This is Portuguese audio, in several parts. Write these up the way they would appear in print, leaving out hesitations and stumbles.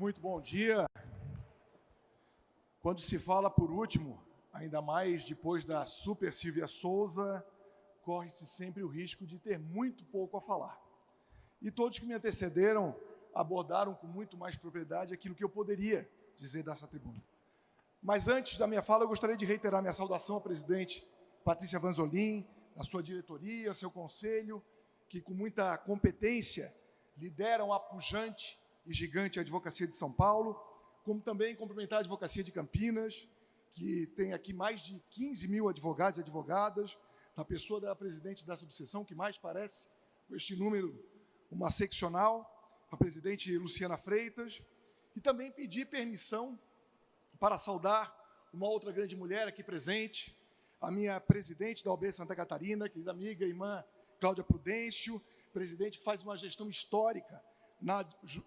Muito bom dia. Quando se fala por último, ainda mais depois da Super Silvia Souza, corre-se sempre o risco de ter muito pouco a falar. E todos que me antecederam abordaram com muito mais propriedade aquilo que eu poderia dizer dessa tribuna. Mas antes da minha fala, eu gostaria de reiterar minha saudação à presidente Patrícia Vanzolin, à sua diretoria, ao seu conselho, que com muita competência lideram a pujante e gigante Advocacia de São Paulo, como também cumprimentar a Advocacia de Campinas, que tem aqui mais de 15 mil advogados e advogadas, na pessoa da presidente da subseção, que mais parece, com este número, uma seccional, a presidente Luciana Freitas, e também pedir permissão para saudar uma outra grande mulher aqui presente, a minha presidente da OAB Santa Catarina, querida amiga e irmã Cláudia Prudêncio, presidente que faz uma gestão histórica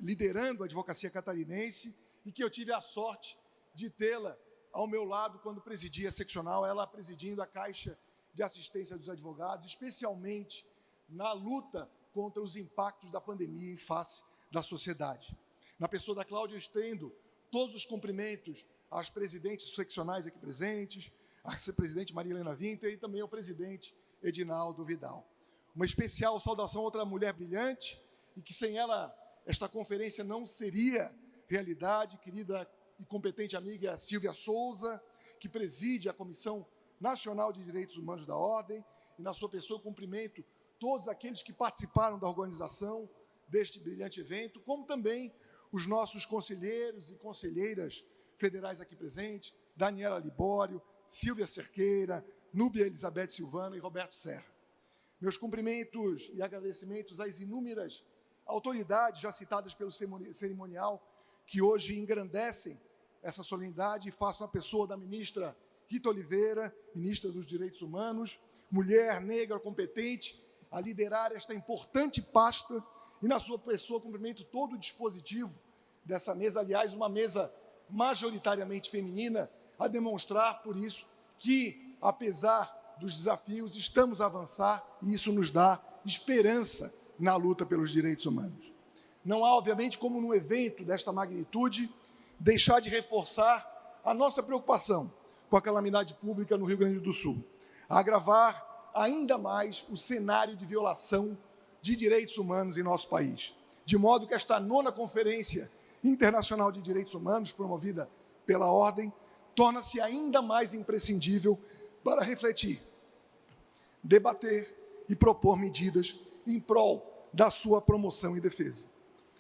liderando a advocacia catarinense e que eu tive a sorte de tê-la ao meu lado quando presidia a seccional, ela presidindo a Caixa de Assistência dos Advogados, especialmente na luta contra os impactos da pandemia em face da sociedade. Na pessoa da Cláudia, eu estendo todos os cumprimentos às presidentes seccionais aqui presentes, à presidente Maria Helena Winter e também ao presidente Edinaldo Vidal. Uma especial saudação a outra mulher brilhante e que sem ela esta conferência não seria realidade, querida e competente amiga Silvia Souza, que preside a Comissão Nacional de Direitos Humanos da Ordem, e na sua pessoa eu cumprimento todos aqueles que participaram da organização deste brilhante evento, como também os nossos conselheiros e conselheiras federais aqui presentes, Daniela Libório, Silvia Cerqueira, Núbia Elizabeth Silvano e Roberto Serra. Meus cumprimentos e agradecimentos às inúmeras autoridades já citadas pelo cerimonial, que hoje engrandecem essa solenidade e façam a pessoa da ministra Rita Oliveira, ministra dos Direitos Humanos, mulher negra competente, a liderar esta importante pasta, e na sua pessoa cumprimento todo o dispositivo dessa mesa, aliás, uma mesa majoritariamente feminina, a demonstrar, por isso, que, apesar dos desafios, estamos a avançar e isso nos dá esperança na luta pelos direitos humanos. Não há, obviamente, como num evento desta magnitude, deixar de reforçar a nossa preocupação com a calamidade pública no Rio Grande do Sul, a agravar ainda mais o cenário de violação de direitos humanos em nosso país, de modo que esta 9ª Conferência Internacional de Direitos Humanos, promovida pela Ordem, torna-se ainda mais imprescindível para refletir, debater e propor medidas em prol da sua promoção e defesa.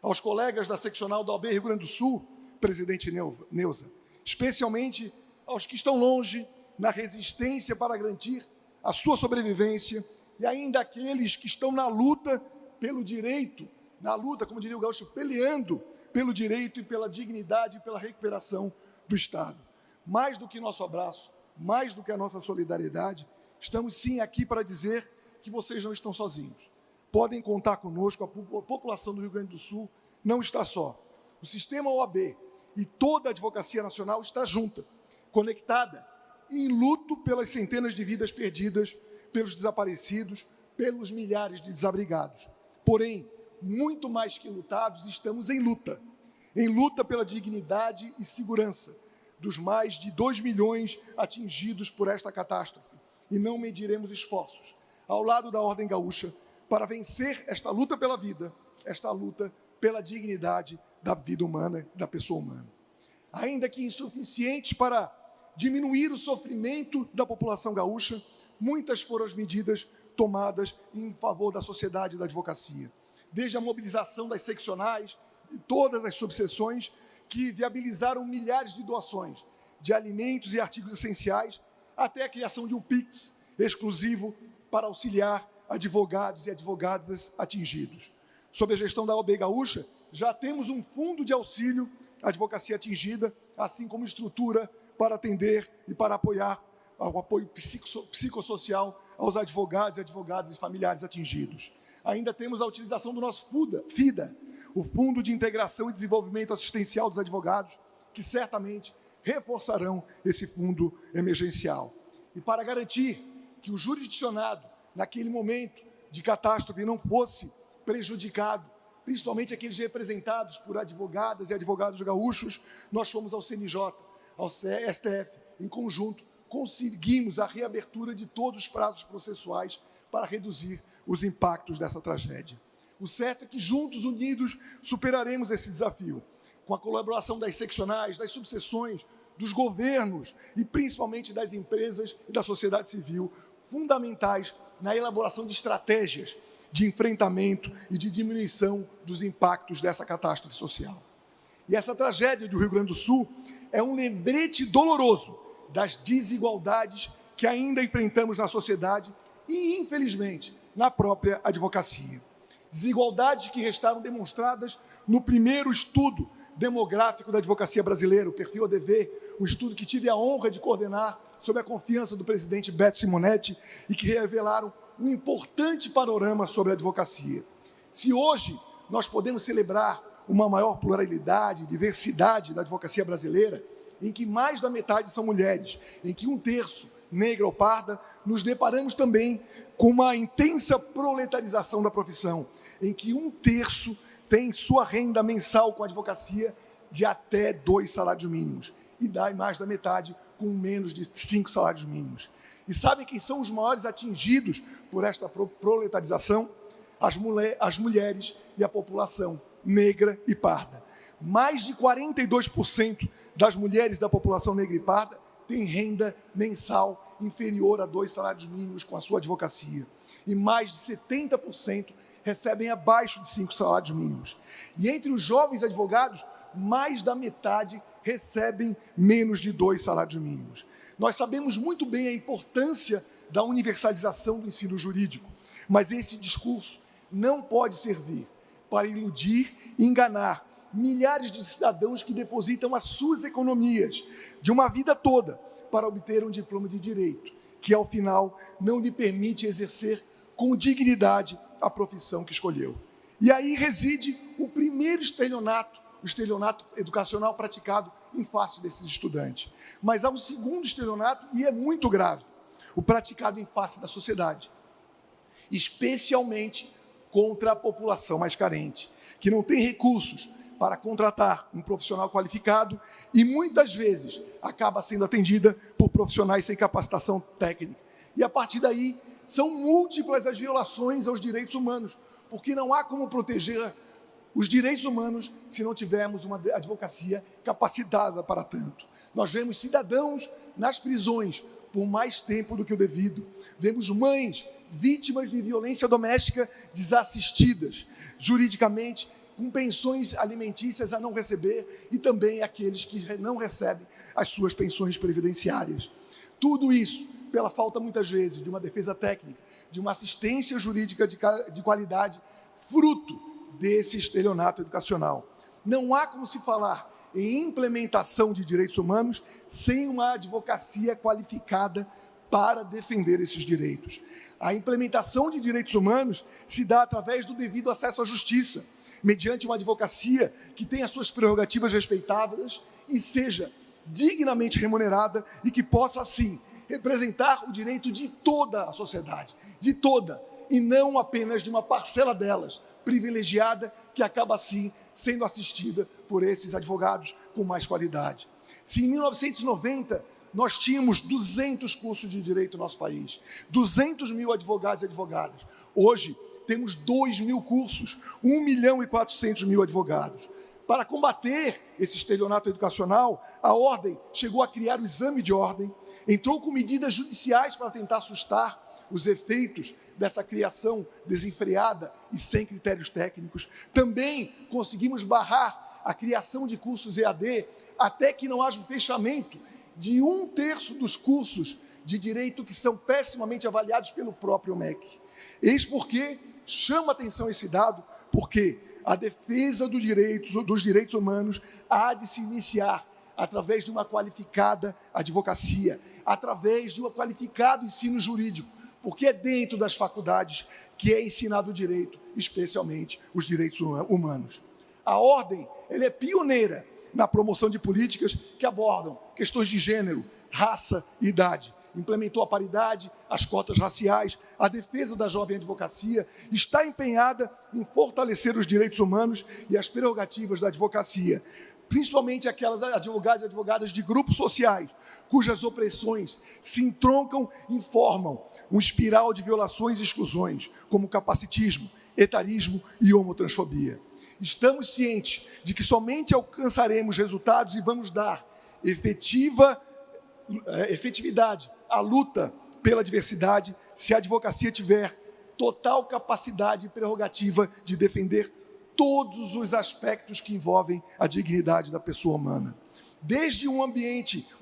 Aos colegas da seccional da OAB Rio Grande do Sul, presidente Neuza, especialmente aos que estão longe na resistência para garantir a sua sobrevivência e ainda aqueles que estão na luta pelo direito, na luta, como diria o gaúcho, peleando pelo direito e pela dignidade e pela recuperação do Estado. Mais do que nosso abraço, mais do que a nossa solidariedade, estamos sim aqui para dizer que vocês não estão sozinhos. Podem contar conosco, a população do Rio Grande do Sul não está só. O sistema OAB e toda a Advocacia Nacional está junta, conectada, em luto pelas centenas de vidas perdidas, pelos desaparecidos, pelos milhares de desabrigados. Porém, muito mais que lutados, estamos em luta pela dignidade e segurança dos mais de 2 milhões atingidos por esta catástrofe. E não mediremos esforços ao lado da Ordem Gaúcha para vencer esta luta pela vida, esta luta pela dignidade da vida humana, da pessoa humana. Ainda que insuficientes para diminuir o sofrimento da população gaúcha, muitas foram as medidas tomadas em favor da sociedade e da advocacia. Desde a mobilização das seccionais e todas as subseções que viabilizaram milhares de doações de alimentos e artigos essenciais, até a criação de um Pix exclusivo para auxiliar advogados e advogadas atingidos. Sob a gestão da OAB Gaúcha, já temos um fundo de auxílio à advocacia atingida, assim como estrutura para atender e para apoiar o apoio psicossocial aos advogados e advogadas e familiares atingidos. Ainda temos a utilização do nosso FIDA, o Fundo de Integração e Desenvolvimento Assistencial dos Advogados, que certamente reforçarão esse fundo emergencial. E para garantir que o jurisdicionado, naquele momento de catástrofe, não fosse prejudicado principalmente aqueles representados por advogadas e advogados gaúchos, nós fomos ao CNJ, ao STF, em conjunto, conseguimos a reabertura de todos os prazos processuais para reduzir os impactos dessa tragédia. O certo é que, juntos, unidos, superaremos esse desafio, com a colaboração das seccionais, das subseções, dos governos e, principalmente, das empresas e da sociedade civil, fundamentais na elaboração de estratégias de enfrentamento e de diminuição dos impactos dessa catástrofe social. E essa tragédia do Rio Grande do Sul é um lembrete doloroso das desigualdades que ainda enfrentamos na sociedade e, infelizmente, na própria advocacia. Desigualdades que restaram demonstradas no primeiro estudo demográfico da advocacia brasileira, o Perfil ADV, um estudo que tive a honra de coordenar sob a confiança do presidente Beto Simonetti e que revelaram um importante panorama sobre a advocacia. Se hoje nós podemos celebrar uma maior pluralidade, diversidade da advocacia brasileira, em que mais da metade são mulheres, em que 1/3 negra ou parda, nos deparamos também com uma intensa proletarização da profissão, em que 1/3 tem sua renda mensal com a advocacia de até 2 salários mínimos, e mais da metade com menos de 5 salários mínimos. E sabem quem são os maiores atingidos por esta proletarização? As mulheres e a população negra e parda. Mais de 42% das mulheres da população negra e parda têm renda mensal inferior a 2 salários mínimos com a sua advocacia. E mais de 70% recebem abaixo de 5 salários mínimos. E entre os jovens advogados, mais da metade recebem menos de 2 salários mínimos. Nós sabemos muito bem a importância da universalização do ensino jurídico, mas esse discurso não pode servir para iludir e enganar milhares de cidadãos que depositam as suas economias de uma vida toda para obter um diploma de direito, que ao final não lhe permite exercer com dignidade a profissão que escolheu. E aí reside o primeiro estelionato, o estelionato educacional praticado em face desses estudantes. Mas há um segundo estelionato, e é muito grave, o praticado em face da sociedade, especialmente contra a população mais carente, que não tem recursos para contratar um profissional qualificado e muitas vezes acaba sendo atendida por profissionais sem capacitação técnica. E a partir daí são múltiplas as violações aos direitos humanos, porque não há como proteger os direitos humanos se não tivermos uma advocacia capacitada para tanto. Nós vemos cidadãos nas prisões por mais tempo do que o devido. Vemos mães vítimas de violência doméstica desassistidas, juridicamente, com pensões alimentícias a não receber e também aqueles que não recebem as suas pensões previdenciárias. Tudo isso pela falta, muitas vezes, de uma defesa técnica, de uma assistência jurídica de qualidade, fruto desse estelionato educacional. Não há como se falar em implementação de direitos humanos sem uma advocacia qualificada para defender esses direitos. A implementação de direitos humanos se dá através do devido acesso à justiça, mediante uma advocacia que tenha suas prerrogativas respeitadas e seja dignamente remunerada e que possa, assim, representar o direito de toda a sociedade, de toda, e não apenas de uma parcela delas, privilegiada, que acaba, assim, sendo assistida por esses advogados com mais qualidade. Se em 1990 nós tínhamos 200 cursos de direito no nosso país, 200 mil advogados e advogadas, hoje temos 2.000 cursos, 1.400.000 advogados. Para combater esse estelionato educacional, a Ordem chegou a criar o exame de ordem, entrou com medidas judiciais para tentar assustar os efeitos dessa criação desenfreada e sem critérios técnicos. Também conseguimos barrar a criação de cursos EAD até que não haja o fechamento de 1/3 dos cursos de direito que são pessimamente avaliados pelo próprio MEC. Eis porque chama atenção esse dado, porque a defesa dos direitos humanos há de se iniciar através de uma qualificada advocacia, através de um qualificado ensino jurídico, porque é dentro das faculdades que é ensinado o direito, especialmente os direitos humanos. A Ordem, ela é pioneira na promoção de políticas que abordam questões de gênero, raça e idade. implementou a paridade, as cotas raciais, a defesa da jovem advocacia, está empenhada em fortalecer os direitos humanos e as prerrogativas da advocacia, principalmente aquelas advogados e advogadas de grupos sociais, cujas opressões se entroncam e formam um espiral de violações e exclusões, como capacitismo, etarismo e homotransfobia. Estamos cientes de que somente alcançaremos resultados e vamos dar efetividade à luta pela diversidade se a advocacia tiver total capacidade e prerrogativa de defender todos os aspectos que envolvem a dignidade da pessoa humana. Desde um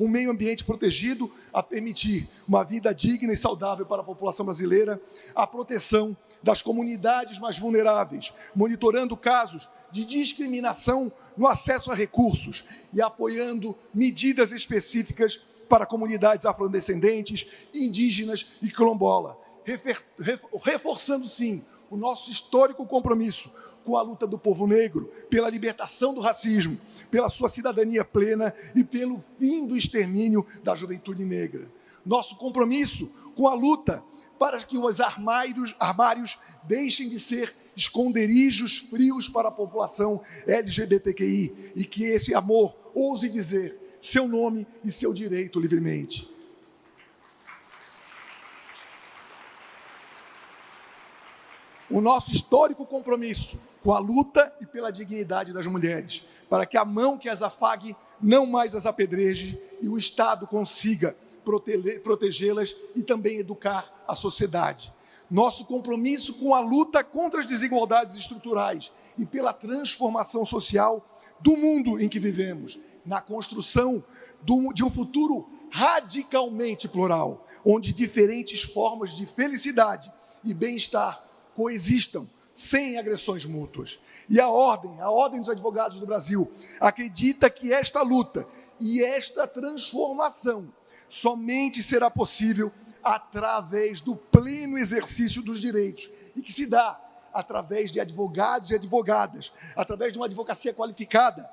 meio ambiente protegido, a permitir uma vida digna e saudável para a população brasileira, a proteção das comunidades mais vulneráveis, monitorando casos de discriminação no acesso a recursos e apoiando medidas específicas para comunidades afrodescendentes, indígenas e quilombola, reforçando, sim, o nosso histórico compromisso com a luta do povo negro, pela libertação do racismo, pela sua cidadania plena e pelo fim do extermínio da juventude negra. Nosso compromisso com a luta para que os armários deixem de ser esconderijos frios para a população LGBTQI e que esse amor ouse dizer seu nome e seu direito livremente. O nosso histórico compromisso com a luta e pela dignidade das mulheres, para que a mão que as afague não mais as apedreje e o Estado consiga protegê-las e também educar a sociedade. Nosso compromisso com a luta contra as desigualdades estruturais e pela transformação social do mundo em que vivemos, na construção de um futuro radicalmente plural, onde diferentes formas de felicidade e bem-estar coexistam sem agressões mútuas. E a Ordem dos Advogados do Brasil, acredita que esta luta e esta transformação somente será possível através do pleno exercício dos direitos e que se dá através de advogados e advogadas, através de uma advocacia qualificada,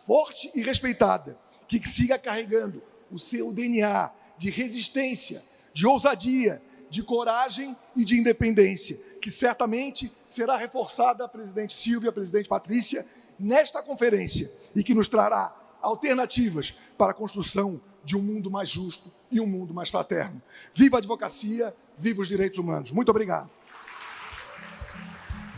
forte e respeitada, que siga carregando o seu DNA de resistência, de ousadia, de coragem e de independência, que certamente será reforçada a presidente Silvia, a presidente Patrícia, nesta conferência, e que nos trará alternativas para a construção de um mundo mais justo e um mundo mais fraterno. Viva a advocacia, viva os direitos humanos. Muito obrigado.